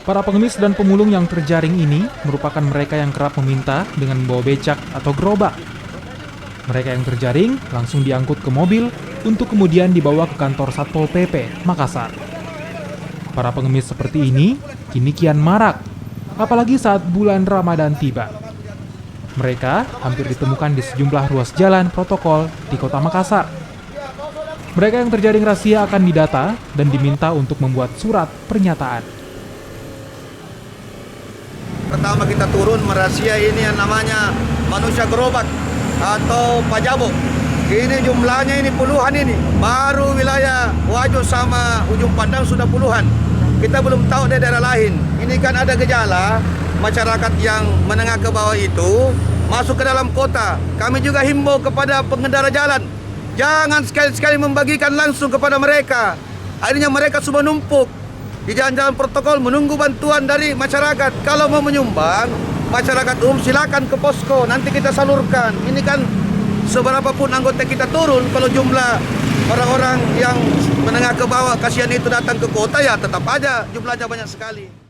Para pengemis dan pemulung yang terjaring ini merupakan mereka yang kerap meminta dengan membawa becak atau gerobak. Mereka yang terjaring langsung diangkut ke mobil untuk kemudian dibawa ke kantor Satpol PP Makassar. Para pengemis seperti ini kini kian marak, apalagi saat bulan Ramadan tiba. Mereka hampir ditemukan di sejumlah ruas jalan protokol di kota Makassar. Mereka yang terjaring razia akan didata dan diminta untuk membuat surat pernyataan. Pertama kita turun merazia ini yang namanya manusia gerobak atau pajabo. Ini jumlahnya ini puluhan ini. Baru wilayah Wajo sama Ujung Pandang sudah puluhan. Kita belum tahu dari daerah lain. Ini kan ada gejala masyarakat yang menengah ke bawah itu masuk ke dalam kota. Kami juga himbau kepada pengendara jalan. Jangan sekali-sekali membagikan langsung kepada mereka. Akhirnya mereka sudah numpuk di jalan-jalan protokol menunggu bantuan dari masyarakat. Kalau mau menyumbang, masyarakat umum silakan ke posko, nanti kita salurkan. Ini kan seberapa pun anggota kita turun, kalau jumlah orang-orang yang menengah ke bawah kasihan itu datang ke kota, ya tetap aja jumlahnya banyak sekali.